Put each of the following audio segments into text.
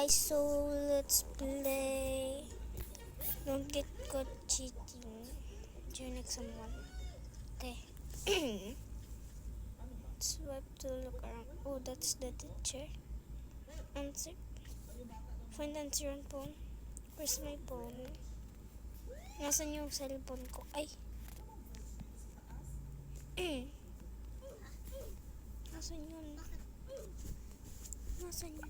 guys, so let's play. Don't get caught cheating. Join someone. Okay. Swipe to look around. Oh, that's the teacher. Answer. Find answer on phone. Where's my phone? Nasaan yung cellphone ko? Ay. Nasaan yun? Nasaan yun?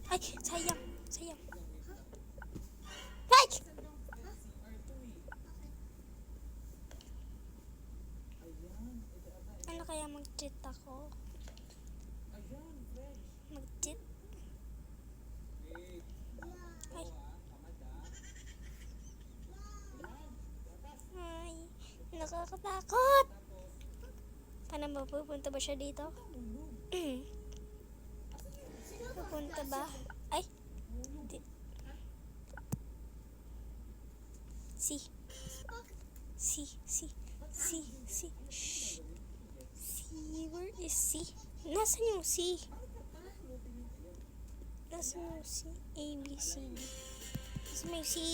Ay, sayang. Sayang. Ay! Ano kaya mag-cheat ako? Mag-cheat? Ay. Ay, nakakatakot. Paano ba? Pupunta ba siya dito? Pupunta ba? Ay. Si. Shh. Si, where is si? Nasaan yung si? Nasaan yung si? A, B, C, D. Nasaan may si?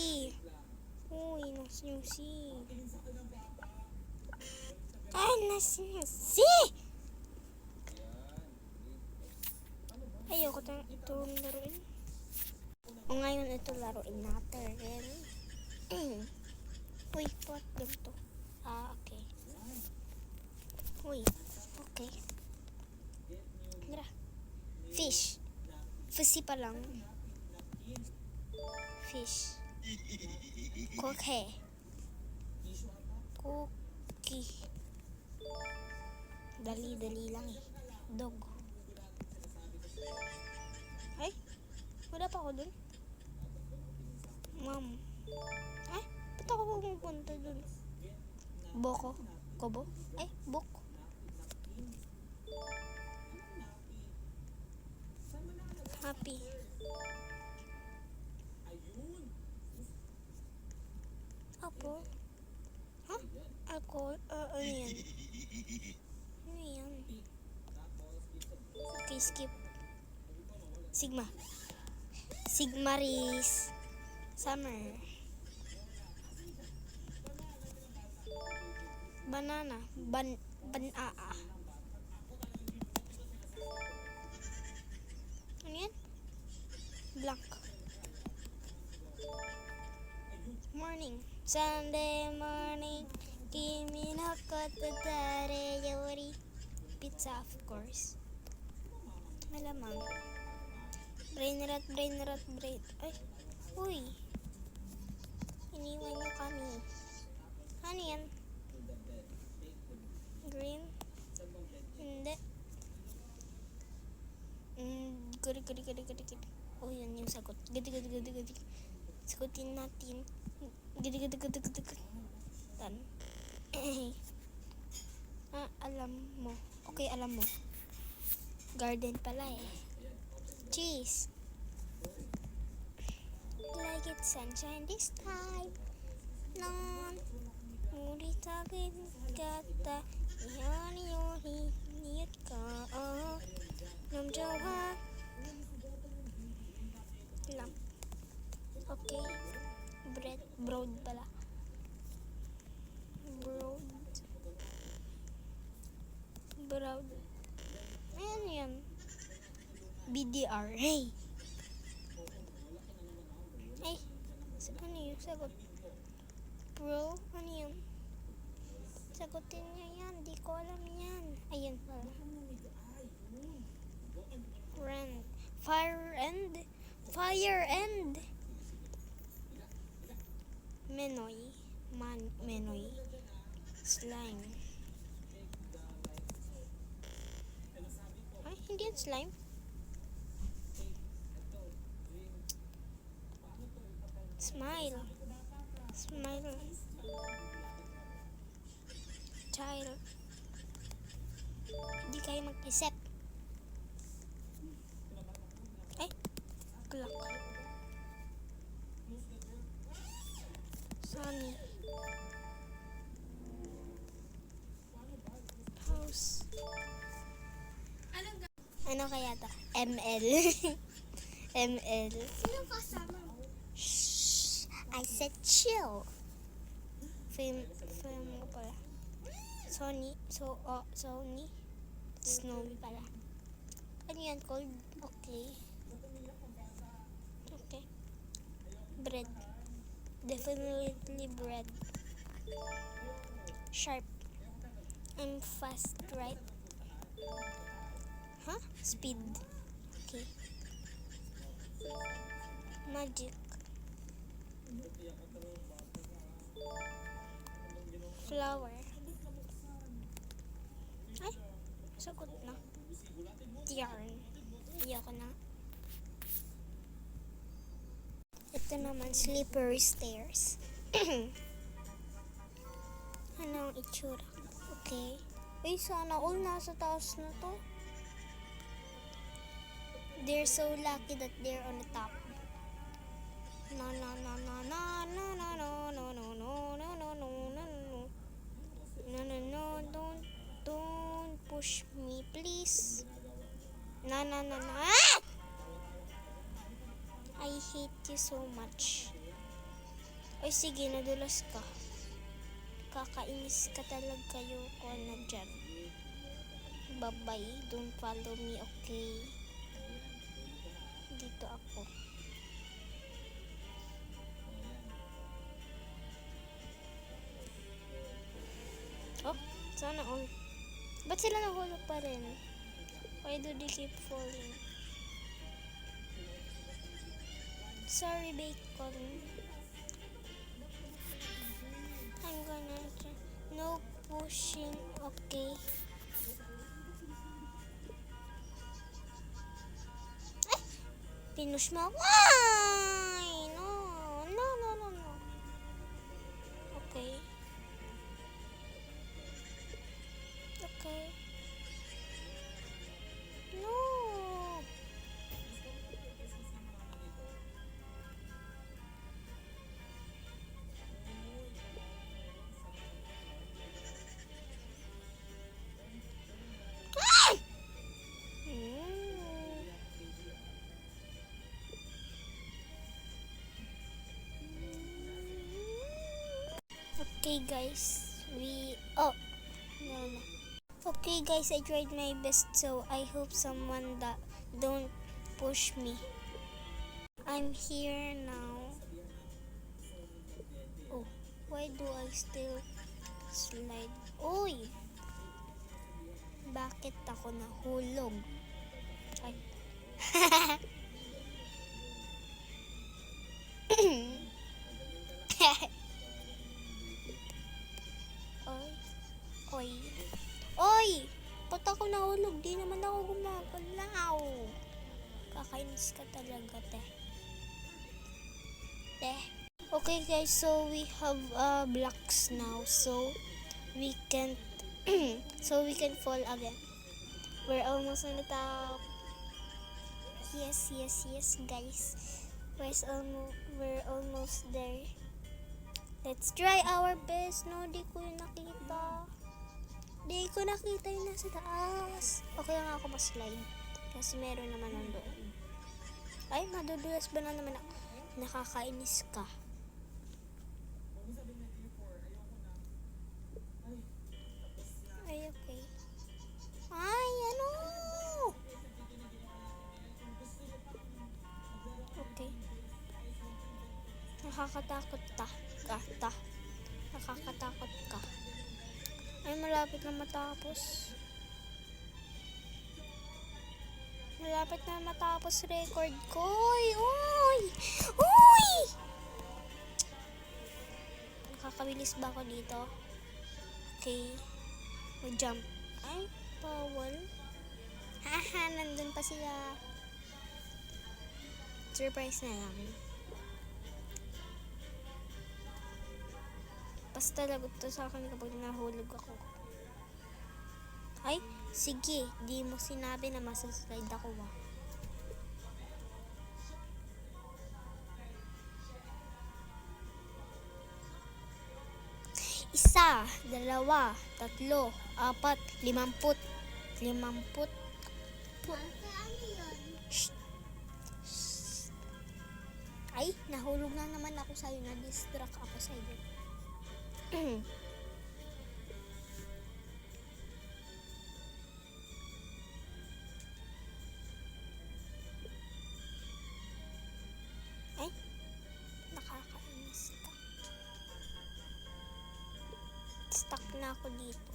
Uy, nasaan yung si? Ay, nasaan yung si? Ayoko itong laruin. O ngayon ito laruin natin. Uy, what ganito? Ah, okay. Uy, okay. Tara. Fish. Fuzzy pa lang. Fish. Cookie. Cookie. Dali lang eh. Dog. Ay, wala pa ako dun. Mom. Ay, ba't ako pumunta dun? Boko. Kobo. Ay, bok. Happy. Apo. Ha? Ako. Ano yan? Ano yan? Okay, skip. Sigma. Sigmaris. Summer. Banana. Banaa. Ano yan? Blank. Morning. Sunday morning. Kimi no kotatare yori. Pizza, of course. Malamang. Brain rot. Ay. Uy. Iniwan nyo kami. Ano yan? Green? Hindi. Gudi. Oh, yun yung sagot. Gudi. Sagutin natin. Gudi. Dan. Alam mo. Okay, alam mo. Garden pala eh. Cheese. Like it's sunshine this time. Non. Muli tagin kata. Ihani yohi. Niyat ka. Namjawa. Lang. Okay. Broad pala. Broad. Ayan yan. BDR. Hey. Ay. Ano yung sagot? Bro, ano yun? Sagutin niya yan. Di ko alam yan. Ayun pala. Friend. Fire and. Menoy. Menoy. Slime. Ay, hindi yan slime. Smile. Child. Hindi kayo mag-isip. Ay, clock. Sunny. House. Ano kaya to? ML. ML. Sino kasama mo? Shh! I said chill. Film ko pala. Sony. Sony. Snowy pala. Ano yan? Cold? Okay. Okay. Bread. Definitely bread. Sharp. I'm fast, right? Huh? Speed. Okay. Magic. Flower. Ay, sagot na. Yarn. Ayoko na. Ito naman, slippery stairs. Ano ang itsura? Okay. Ay, sana all nasa taas na to. They're so lucky that they're on the top. No, no, no, no, no, no, no, no, no, no, no, no, no, no, no, no. No, no, no, don't push me, please. No, no, no, no. Ah! I hate you so much. Oy, sige, nadulas ka. Kakainis ka talaga yung na dyan. Bye-bye. Don't follow me, okay? Dito ako. Oh, sana all. Ba't sila nahulog pa rin? Why do they keep falling? Sorry, Bacon. I'm gonna try. No pushing, okay? Ay! Pinush mo ako. Why? No. No, no, no, no. Okay. Okay. No. Okay guys, no. Okay guys, I tried my best, so I hope someone that don't push me. I'm here now. Oh, why do I still slide? Uy! Bakit ako nahulog? Ay. Oy. Oy! Ba't ako nahulog? Di naman ako gumagalaw. Kakainis ka talaga, te. Okay guys, so we have blocks now. So we can fall again. We're almost on the top. Yes guys. We're almost there. Let's try our best. No, di ko yung nakita. Di ko nakita yung nasa taas. Okay nga ako mas-slide. Kasi meron naman nandoon. Ay, madudulas ba na naman ako? Nakakainis ka. Ay, okay. Ay, ano? Okay. Nakakatakot ka. Nakakatakot ka. Ay, malapit na matapos. Malapit na matapos record ko. Uy! Nakakabilis ba ako dito? Okay. Mag-jump. Ay, bawal. Haha, nandun pa sila. Surprise na lang. Basta lagot to sa akin kapag nahulog ako. Ay, sige. Di mo sinabi na masaslide ako ba? Isa, dalawa, tatlo, apat, 50. Shh. Ay, nahulog na naman ako sa'yo. Na-distract ako sa'yo. Ay, nakakainis ka. Stuck na ako dito.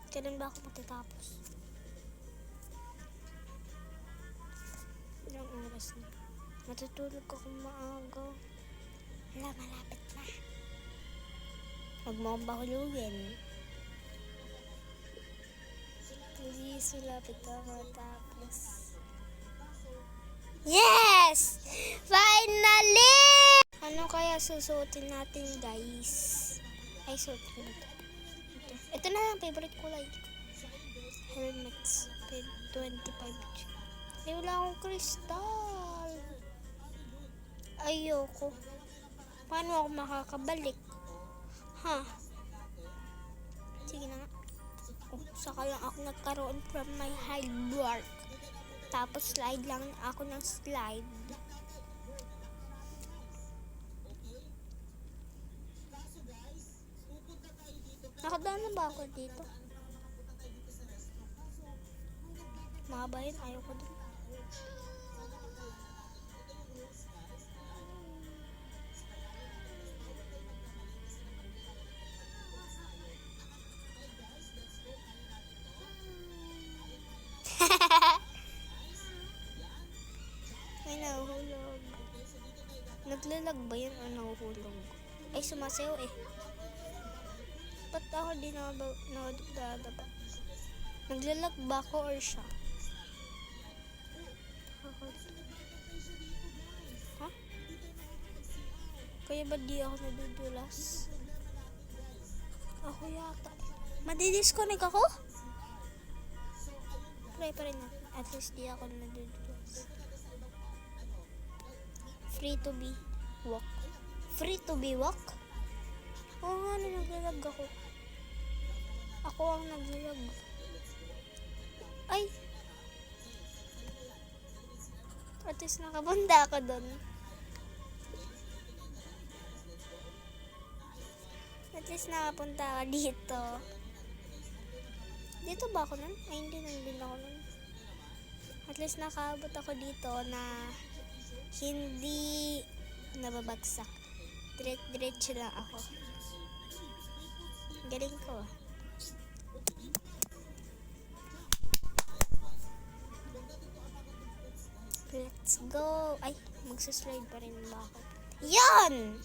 Kailan ba ako matatapos? Ilang oras na? Matutulog ako maaga. Wala, malapit na. Huwag mo akong bahulugin. Please, malapit na ako matapos. Yes! Finally! Ano kaya susuotin natin, guys? Ay, suot ko na ito. Ito na lang, favorite kulay. Helmets. 25. Ay, wala akong kristal. Ayoko. Paano ako makakabalik? Ha? Sige na nga. Oh, saka lang ako nagkaroon from my hard work. Tapos slide lang ako ng slide. Nakadaan na ba ako dito? Mahaba yun, ayoko dun. May nahuhulog. Naglalag ba yun o nahuhulog? Ay, sumasayaw eh. Ba't ako di nakadaba? Naglalag ba ako or siya? Ha? Kaya ba di ako nadudulas? Ako yata. Madidisconnect ako? Try pa rin na. At least di ako nadudulas. Free to be walk. Free to be walk? Oo nga, naglalag ako. Ako ang naglalag. Ay! At least nakapunta ako doon. At least nakapunta ako dito. Dito ba ako nun? Ay, hindi nandun ako nun. At least nakaabot ako dito na hindi nababagsak. Diretso lang ako. Galing ko. Let's go. Ay, magsaslide pa rin ba ako? Yan!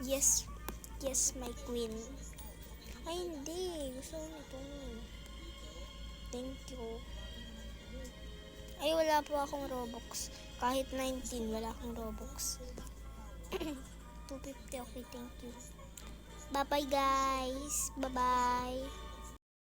Yes. Yes, my queen. Ay, hindi. Gusto ko nito. Thank you. Ay, wala po akong Robux. Kahit 19, wala akong Robux. 250, okay, thank you. Bye-bye, guys. Bye-bye.